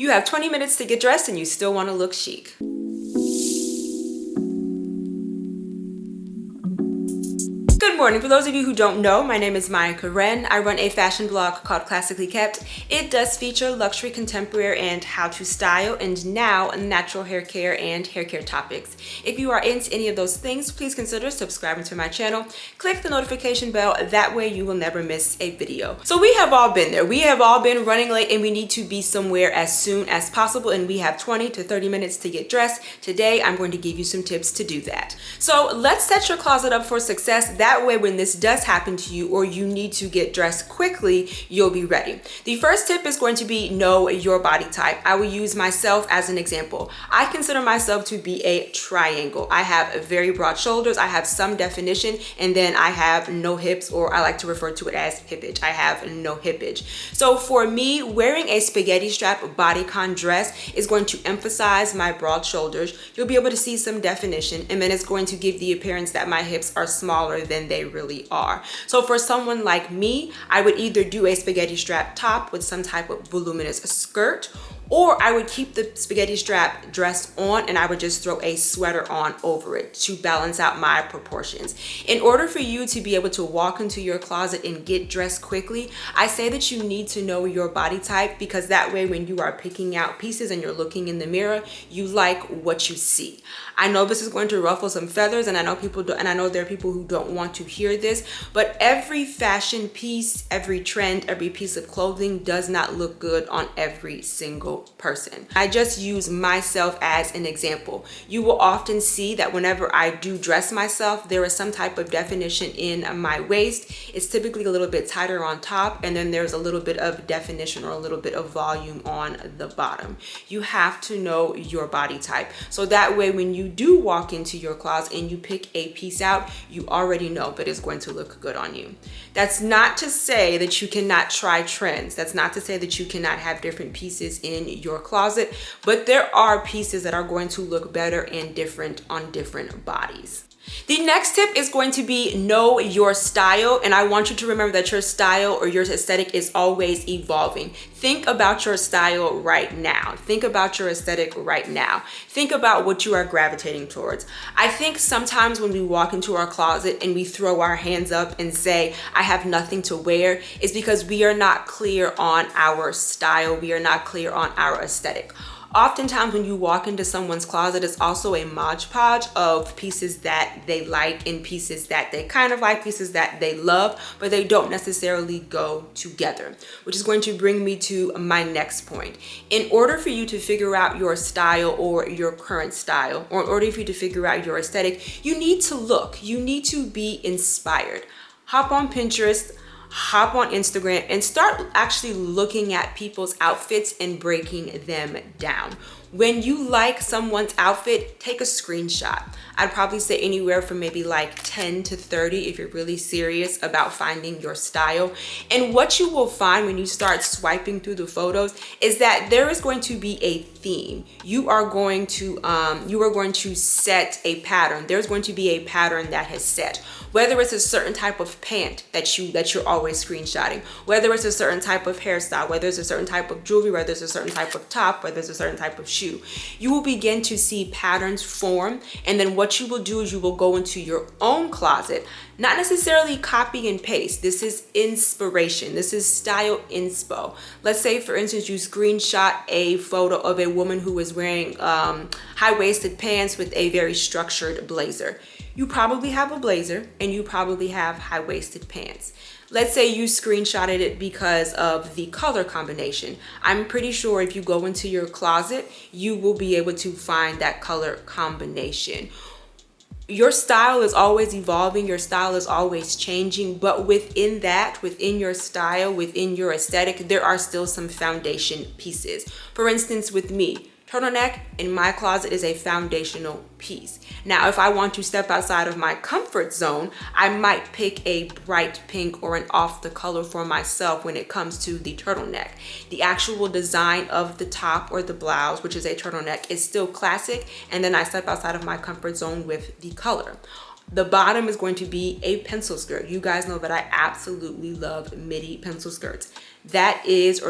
You have 20 minutes to get dressed and you still want to look chic. Good morning. For those of you who don't know, my name is Maya Karen. I run a fashion blog called Classically Kept. It does feature luxury, contemporary, and how to style, and now natural hair care and hair care topics. If you are into any of those things, please consider subscribing to my channel. Click the notification bell. That way you will never miss a video. So we have all been there. We have all been running late and we need to be somewhere as soon as possible, and we have 20 to 30 minutes to get dressed. Today, I'm going to give you some tips to do that. So let's set your closet up for success. That way, when this does happen to you or you need to get dressed quickly, you'll be ready. The first tip is going to be know your body type. I will use myself as an example. I consider myself to be a triangle. I have very broad shoulders, I have some definition, and then I have no hips, or I like to refer to it as hippage. I have no hippage. So for me, wearing a spaghetti strap bodycon dress is going to emphasize my broad shoulders. You'll be able to see some definition, and then it's going to give the appearance that my hips are smaller than they really are. So for someone like me, I would either do a spaghetti strap top with some type of voluminous skirt, or I would keep the spaghetti strap dress on and I would just throw a sweater on over it to balance out my proportions. In order for you to be able to walk into your closet and get dressed quickly, I say that you need to know your body type, because that way when you are picking out pieces and you're looking in the mirror, you like what you see. I know this is going to ruffle some feathers, and I know there are people who don't want to hear this, but every fashion piece, every trend, every piece of clothing does not look good on every single person. I just use myself as an example. You will often see that whenever I do dress myself, there is some type of definition in my waist. It's typically a little bit tighter on top, and then there's a little bit of definition or a little bit of volume on the bottom. You have to know your body type. So that way when you do walk into your closet and you pick a piece out, you already know that it's going to look good on you. That's not to say that you cannot try trends. That's not to say that you cannot have different pieces in your closet, but there are pieces that are going to look better and different on different bodies. The next tip is going to be know your style, and I want you to remember that your style or your aesthetic is always evolving. Think about your style right now. Think about your aesthetic right now. Think about what you are gravitating towards. I think sometimes when we walk into our closet and we throw our hands up and say, I have nothing to wear, is because we are not clear on our style. We are not clear on our aesthetic. Oftentimes when you walk into someone's closet, it's also a modge podge of pieces that they like and pieces that they kind of like, pieces that they love, but they don't necessarily go together, which is going to bring me to my next point. In order for you to figure out your style or your current style, or in order for you to figure out your aesthetic, you need to look, you need to be inspired. Hop on Pinterest, hop on Instagram, and start actually looking at people's outfits and breaking them down. When you like someone's outfit, take a screenshot. I'd probably say anywhere from maybe like 10 to 30 if you're really serious about finding your style. And what you will find when you start swiping through the photos is that there is going to be a theme. You are going to set a pattern. There's going to be a pattern that has set. Whether it's a certain type of pant that you're always screenshotting, whether it's a certain type of hairstyle, whether it's a certain type of jewelry, whether it's a certain type of top, whether it's a certain type of shoe, you will begin to see patterns form. And then what you will do is you will go into your own closet, not necessarily copy and paste. This is inspiration. This is style inspo. Let's say, for instance, you screenshot a photo of a woman who is wearing high-waisted pants with a very structured blazer. You probably have a blazer and you probably have high-waisted pants. Let's say you screenshotted it because of the color combination. I'm pretty sure if you go into your closet, you will be able to find that color combination. Your style is always evolving, your style is always changing, but within that, within your style, within your aesthetic, there are still some foundation pieces. For instance, with me, turtleneck in my closet is a foundational piece. Now, if I want to step outside of my comfort zone, I might pick a bright pink or an off the color for myself when it comes to the turtleneck. The actual design of the top or the blouse, which is a turtleneck, is still classic, and then I step outside of my comfort zone with the color. The bottom is going to be a pencil skirt. You guys know that I absolutely love midi pencil skirts. That is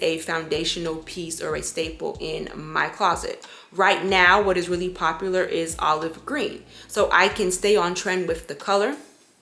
a foundational piece or a staple in my closet. Right now, what is really popular is olive green. So I can stay on trend with the color,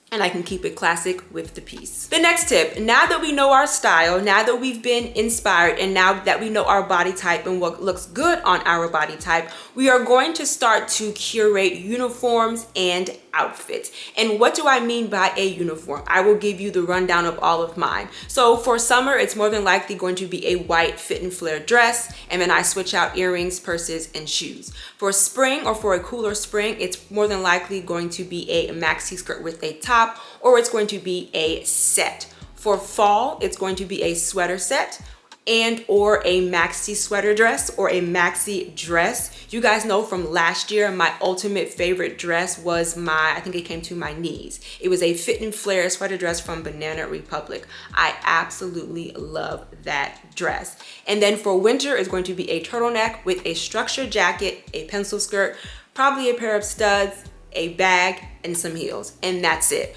and I can keep it classic with the piece. The next tip, now that we know our style, now that we've been inspired, and now that we know our body type and what looks good on our body type, we are going to start to curate uniforms and outfits. And what do I mean by a uniform? I will give you the rundown of all of mine. So for summer, it's more than likely going to be a white fit and flare dress, and then I switch out earrings, purses, and shoes. For spring, or for a cooler spring, it's more than likely going to be a maxi skirt with a top, or it's going to be a set. For fall, it's going to be a sweater set and or a maxi sweater dress or a maxi dress. You guys know from last year, my ultimate favorite dress was I think it came to my knees. It was a fit and flare sweater dress from Banana Republic. I absolutely love that dress. And then for winter, it's going to be a turtleneck with a structured jacket, a pencil skirt, probably a pair of studs, a bag, and some heels, and that's it.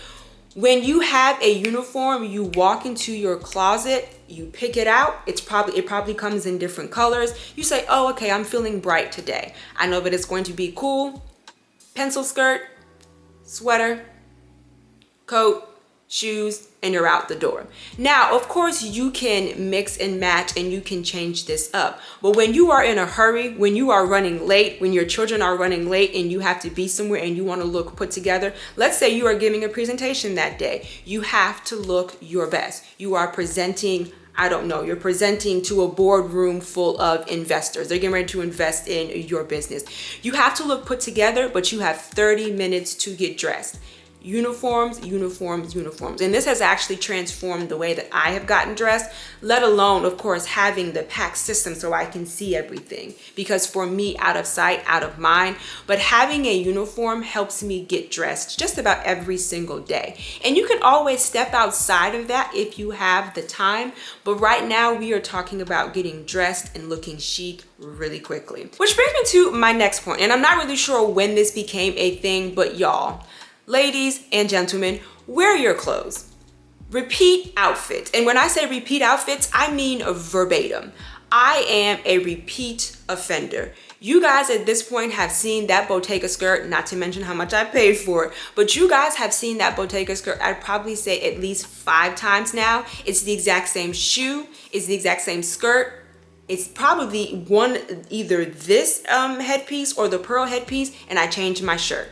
When you have a uniform, you walk into your closet, you pick it out, it probably comes in different colors. You say, oh, okay, I'm feeling bright today. I know that it's going to be cool. Pencil skirt, sweater, coat, shoes, and you're out the door. Now, of course, you can mix and match and you can change this up. But when you are in a hurry, when you are running late, when your children are running late and you have to be somewhere and you want to look put together, let's say you are giving a presentation that day, you have to look your best. You are presenting, I don't know, you're presenting to a boardroom full of investors. They're getting ready to invest in your business. You have to look put together, but you have 30 minutes to get dressed. Uniforms, uniforms, uniforms. And this has actually transformed the way that I have gotten dressed, let alone, of course, having the pack system so I can see everything. Because for me, out of sight, out of mind. But having a uniform helps me get dressed just about every single day. And you can always step outside of that if you have the time. But right now, we are talking about getting dressed and looking chic really quickly. Which brings me to my next point. And I'm not really sure when this became a thing, but y'all, ladies and gentlemen, wear your clothes. Repeat outfits. And when I say repeat outfits, I mean verbatim. I am a repeat offender. You guys at this point have seen that Bottega skirt, not to mention how much I paid for it, but you guys have seen that Bottega skirt, I'd probably say at least 5 times now. It's the exact same shoe, it's the exact same skirt. It's probably either this headpiece or the pearl headpiece, and I changed my shirt.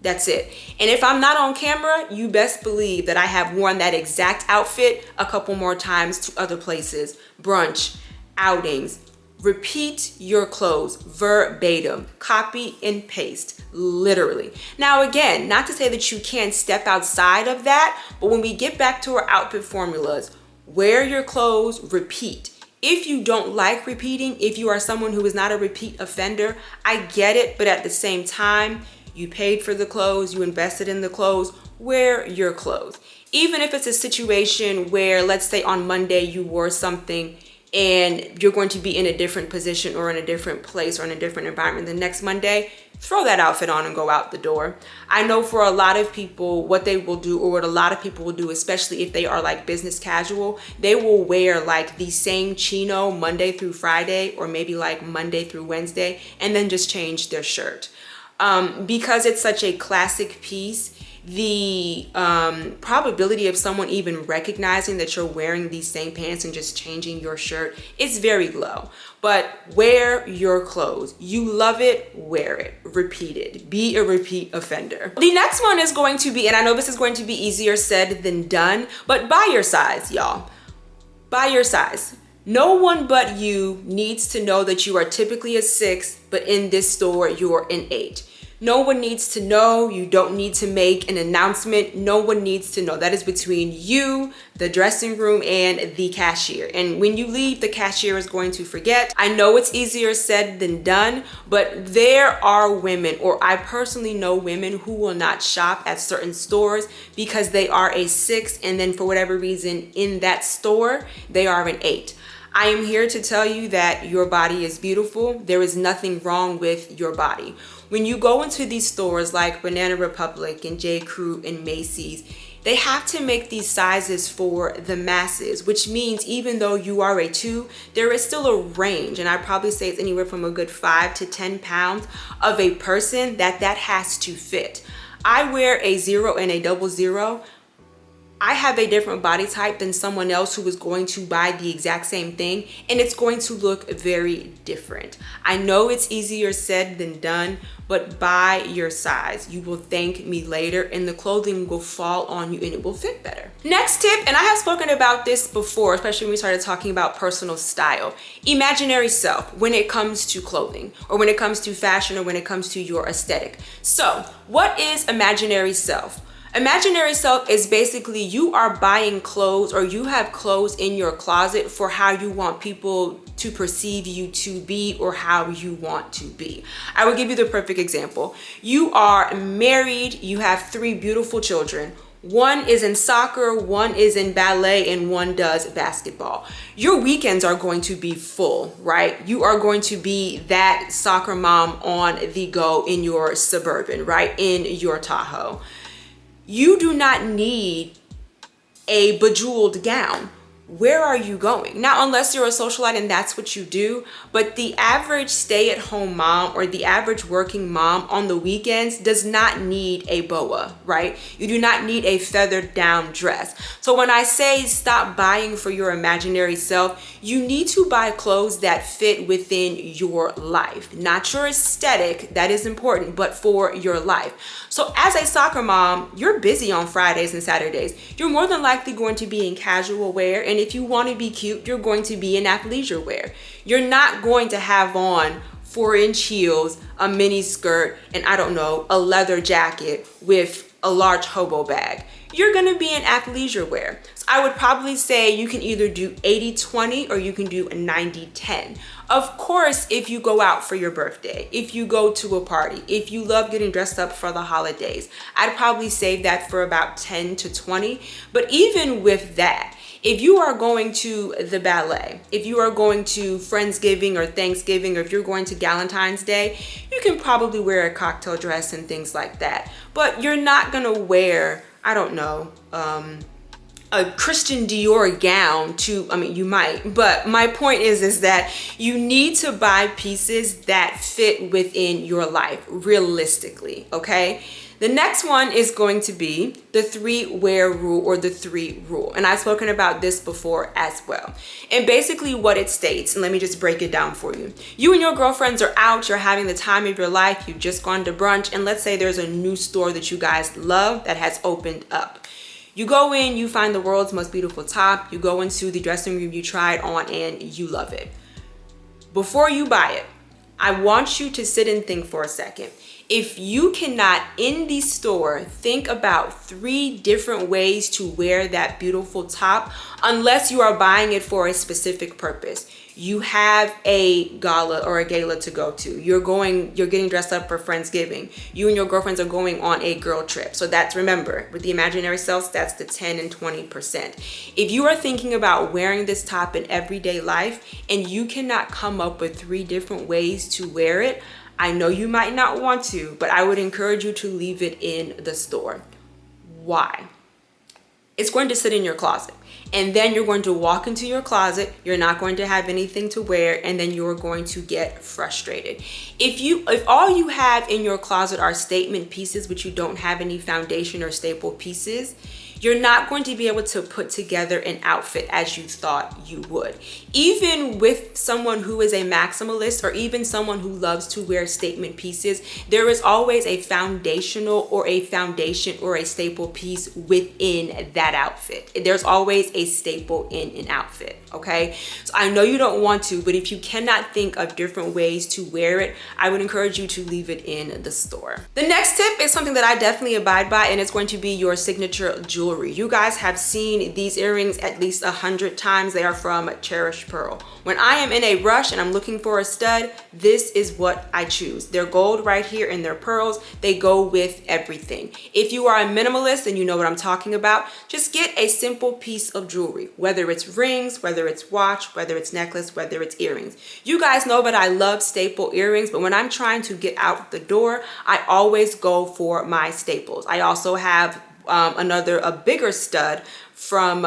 That's it. And if I'm not on camera, you best believe that I have worn that exact outfit a couple more times to other places, brunch, outings. Repeat your clothes verbatim, copy and paste, literally. Now again, not to say that you can't step outside of that, but when we get back to our outfit formulas, wear your clothes, repeat. If you don't like repeating, if you are someone who is not a repeat offender, I get it, but at the same time, you paid for the clothes, you invested in the clothes, wear your clothes. Even if it's a situation where, let's say on Monday you wore something and you're going to be in a different position or in a different place or in a different environment the next Monday, throw that outfit on and go out the door. I know for a lot of people, what they will do, or what a lot of people will do, especially if they are like business casual, they will wear like the same chino Monday through Friday, or maybe like Monday through Wednesday, and then just change their shirt. Because it's such a classic piece, the probability of someone even recognizing that you're wearing these same pants and just changing your shirt is very low. But wear your clothes. You love it, wear it. Repeat it. Be a repeat offender. The next one is going to be, and I know this is going to be easier said than done, but buy your size, y'all. Buy your size. No one but you needs to know that you are typically a 6, but in this store, you're an 8. No one needs to know. You don't need to make an announcement. No one needs to know. That is between you, the dressing room, and the cashier. And when you leave, the cashier is going to forget. I know it's easier said than done, but there are women, or I personally know women who will not shop at certain stores because they are a 6, and then for whatever reason in that store, they are an 8. I am here to tell you that your body is beautiful. There is nothing wrong with your body. When you go into these stores like Banana Republic and J. Crew and Macy's, they have to make these sizes for the masses, which means even though you are a 2, there is still a range, and I probably say it's anywhere from a good 5 to 10 pounds of a person that has to fit. I wear a 0 and a 00. I have a different body type than someone else who is going to buy the exact same thing, and it's going to look very different. I know it's easier said than done, but buy your size. You will thank me later, and the clothing will fall on you and it will fit better. Next tip, and I have spoken about this before, especially when we started talking about personal style, imaginary self when it comes to clothing, or when it comes to fashion, or when it comes to your aesthetic. So what is imaginary self? Imaginary self is basically you are buying clothes, or you have clothes in your closet for how you want people to perceive you to be, or how you want to be. I will give you the perfect example. You are married, you have 3 beautiful children. One is in soccer, one is in ballet, and one does basketball. Your weekends are going to be full, right? You are going to be that soccer mom on the go in your Suburban, right? In your Tahoe. You do not need a bejeweled gown. Where are you going? Now, unless you're a socialite and that's what you do, but the average stay-at-home mom or the average working mom on the weekends does not need a boa, right? You do not need a feathered down dress. So when I say stop buying for your imaginary self, you need to buy clothes that fit within your life, not your aesthetic, that is important, but for your life. So as a soccer mom, you're busy on Fridays and Saturdays. You're more than likely going to be in casual wear, and if you want to be cute, you're going to be in athleisure wear. You're not going to have on 4-inch heels, a mini skirt, and I don't know, a leather jacket with a large hobo bag. You're going to be in athleisure wear. So I would probably say you can either do 80-20 or you can do a 90-10. Of course, if you go out for your birthday, if you go to a party, if you love getting dressed up for the holidays, I'd probably save that for about 10 to 20. But even with that, if you are going to the ballet, if you are going to Friendsgiving or Thanksgiving, or if you're going to Valentine's Day, you can probably wear a cocktail dress and things like that. But you're not gonna wear, I don't know, a Christian Dior gown to, I mean, you might, but my point is that you need to buy pieces that fit within your life realistically, okay? The next one is going to be the 3-wear rule, or the 3 rule. And I've spoken about this before as well. And basically what it states, and let me just break it down for you. You and your girlfriends are out, you're having the time of your life, you've just gone to brunch, and let's say there's a new store that you guys love that has opened up. You go in, you find the world's most beautiful top, you go into the dressing room, you try it on, and you love it. Before you buy it, I want you to sit and think for a second. If you cannot in the store think about 3 different ways to wear that beautiful top, unless you are buying it for a specific purpose. You have a gala or a gala to go to. You're getting dressed up for Friendsgiving. You and your girlfriends are going on a girl trip. So that's, remember, with the imaginary selves, that's the 10 and 20%. If you are thinking about wearing this top in everyday life and you cannot come up with 3 different ways to wear it, I know you might not want to, but I would encourage you to leave it in the store. Why? It's going to sit in your closet, and then you're going to walk into your closet, you're not going to have anything to wear, and then you're going to get frustrated. If all you have in your closet are statement pieces, but you don't have any foundation or staple pieces, you're not going to be able to put together an outfit as you thought you would. Even with someone who is a maximalist, or even someone who loves to wear statement pieces, there is always a foundational or a foundation or a staple piece within that outfit. There's always a staple in an outfit, okay? So I know you don't want to, but if you cannot think of different ways to wear it, I would encourage you to leave it in the store. The next tip is something that I definitely abide by, and it's going to be your signature jewelry jewelry. You guys have seen these earrings at least 100 times. They are from Cherished Pearl. When I am in a rush and I'm looking for a stud, this is what I choose. They're gold right here and they're pearls. They go with everything. If you are a minimalist and you know what I'm talking about, just get a simple piece of jewelry, whether it's rings, whether it's watch, whether it's necklace, whether it's earrings. You guys know that I love staple earrings, but when I'm trying to get out the door, I always go for my staples. I also have a bigger stud from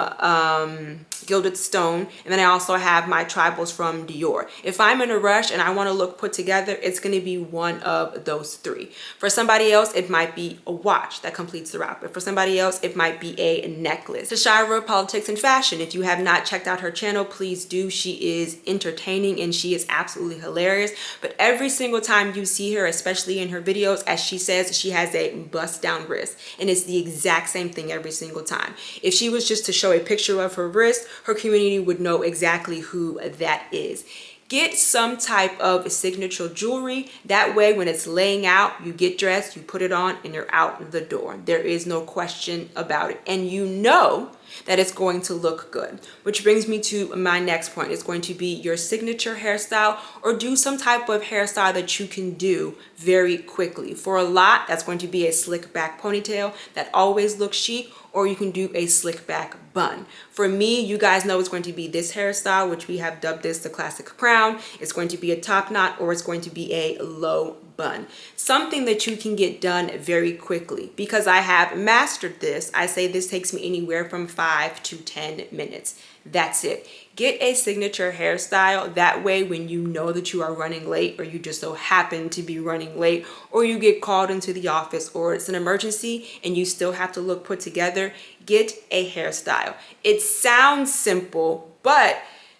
Gilded Stone, and then I also have my tribals from Dior. If I'm in a rush and I want to look put together, it's going to be one of those three. For somebody else, it might be a watch that completes the outfit. For somebody else, it might be a necklace. Tashira Politics and Fashion, if you have not checked out her channel, please do. She is entertaining and she is absolutely hilarious, but every single time you see her, especially in her videos, as she says, she has a bust down wrist, and it's the exact same thing every single time. If she was just to show a picture of her wrist, her community would know exactly who that is. Get some type of signature jewelry. That way, when it's laying out, you get dressed, you put it on, and you're out the door. There is no question about it. And you know that it's going to look good. Which brings me to my next point. It's going to be your signature hairstyle, or do some type of hairstyle that you can do very quickly. For a lot, that's going to be a slick back ponytail that always looks chic, or you can do a slick back bun. For me, you guys know it's going to be this hairstyle, which we have dubbed this the classic crown. It's going to be a top knot, or it's going to be a low bun. Something that you can get done very quickly. Because I have mastered this, I say this takes me anywhere from 5 to 10 minutes. That's it. Get a signature hairstyle. That way, when you know that you are running late, or you just so happen to be running late, or you get called into the office, or it's an emergency and you still have to look put together, get a hairstyle. It sounds simple, but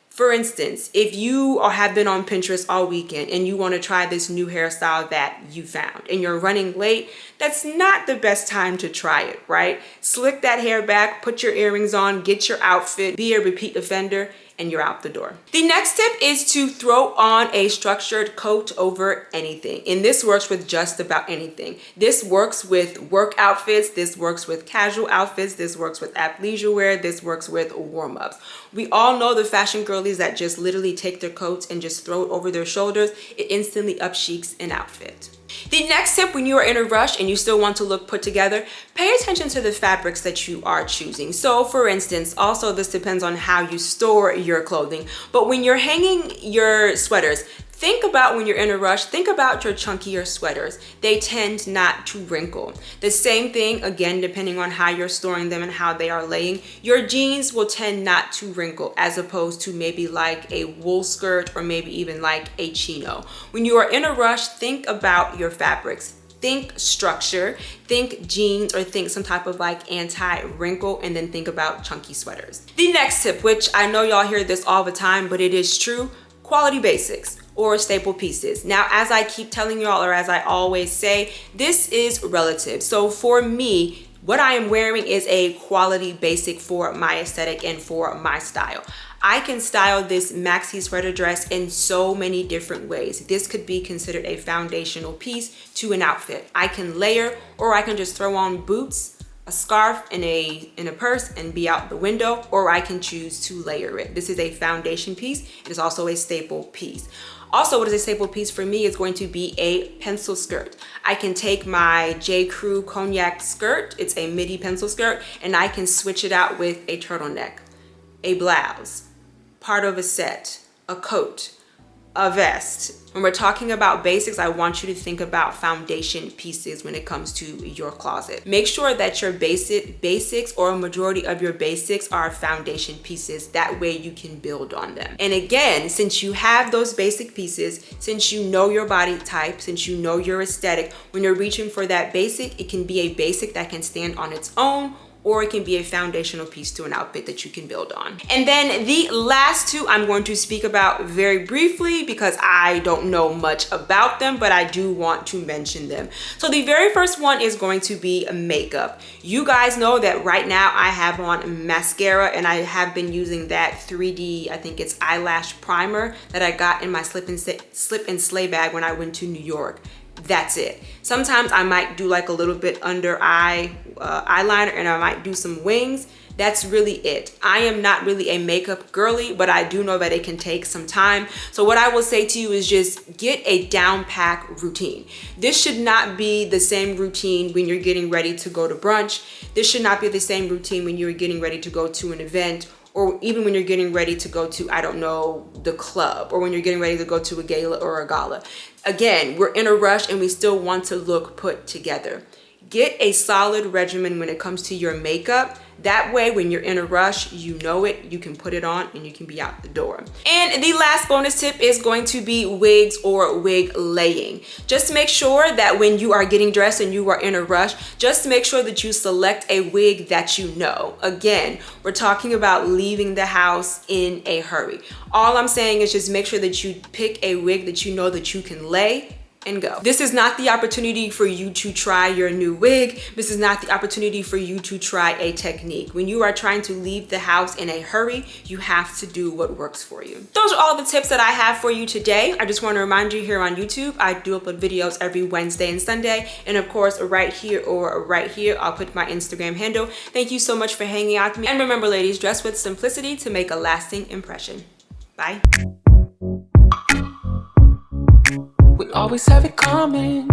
for instance, if you have been on Pinterest all weekend and you want to try this new hairstyle that you found and you're running late, that's not the best time to try it, right? Slick that hair back, put your earrings on, get your outfit, be a repeat offender, and you're out the door. The next tip is to throw on a structured coat over anything. And this works with just about anything. This works with work outfits, this works with casual outfits, this works with athleisure wear, this works with warm-ups. We all know the fashion girlies that just literally take their coats and just throw it over their shoulders. It instantly up chics an outfit. The next tip, when you are in a rush and you still want to look put together, pay attention to the fabrics that you are choosing. So for instance, also this depends on how you store your clothing, but when you're hanging your sweaters, think about, when you're in a rush, think about your chunkier sweaters. They tend not to wrinkle. The same thing, again, depending on how you're storing them and how they are laying, your jeans will tend not to wrinkle, as opposed to maybe like a wool skirt or maybe even like a chino. When you are in a rush, think about your fabrics. Think structure, think jeans, or think some type of like anti-wrinkle, and then think about chunky sweaters. The next tip, which I know y'all hear this all the time, but it is true, quality basics or staple pieces. Now, as I keep telling y'all, or as I always say, this is relative. So for me, what I am wearing is a quality basic for my aesthetic and for my style. I can style this maxi sweater dress in so many different ways. This could be considered a foundational piece to an outfit. I can layer, or I can just throw on boots, a scarf, and in a purse and be out the window, or I can choose to layer it. This is a foundation piece. It is also a staple piece. Also, what is a staple piece for me is going to be a pencil skirt. I can take my J. Crew cognac skirt, it's a midi pencil skirt, and I can switch it out with a turtleneck, a blouse, part of a set, a coat, a vest. When we're talking about basics, I want you to think about foundation pieces when it comes to your closet. Make sure that your basics, or a majority of your basics, are foundation pieces. That way you can build on them. And again, since you have those basic pieces, since you know your body type, since you know your aesthetic, when you're reaching for that basic, it can be a basic that can stand on its own, or it can be a foundational piece to an outfit that you can build on. And then the last two I'm going to speak about very briefly because I don't know much about them, but I do want to mention them. So the very first one is going to be makeup. You guys know that right now I have on mascara, and I have been using that 3D, I think it's eyelash primer that I got in my slip and slay bag when I went to New York. That's it. Sometimes I might do like a little bit under eye eyeliner, and I might do some wings. That's really it. I am not really a makeup girly, but I do know that it can take some time. So what I will say to you is just get a down pack routine. This should not be the same routine when you're getting ready to go to brunch. This should not be the same routine when you're getting ready to go to an event, or even when you're getting ready to go to, I don't know, the club, or when you're getting ready to go to a gala or a gala. Again, we're in a rush and we still want to look put together. Get a solid regimen when it comes to your makeup. That way, when you're in a rush, you know it, you can put it on and you can be out the door. And the last bonus tip is going to be wigs or wig laying. Just make sure that when you are getting dressed and you are in a rush, just make sure that you select a wig that you know. Again, we're talking about leaving the house in a hurry. All I'm saying is just make sure that you pick a wig that you know that you can lay and go. This is not the opportunity for you to try your new wig. This is not the opportunity for you to try a technique. When you are trying to leave the house in a hurry, you have to do what works for you. Those are all the tips that I have for you today. I just want to remind you, here on YouTube, I do upload videos every Wednesday and Sunday. And of course, right here or right here, I'll put my Instagram handle. Thank you so much for hanging out with me. And remember, ladies, dress with simplicity to make a lasting impression. Bye. We always have it coming.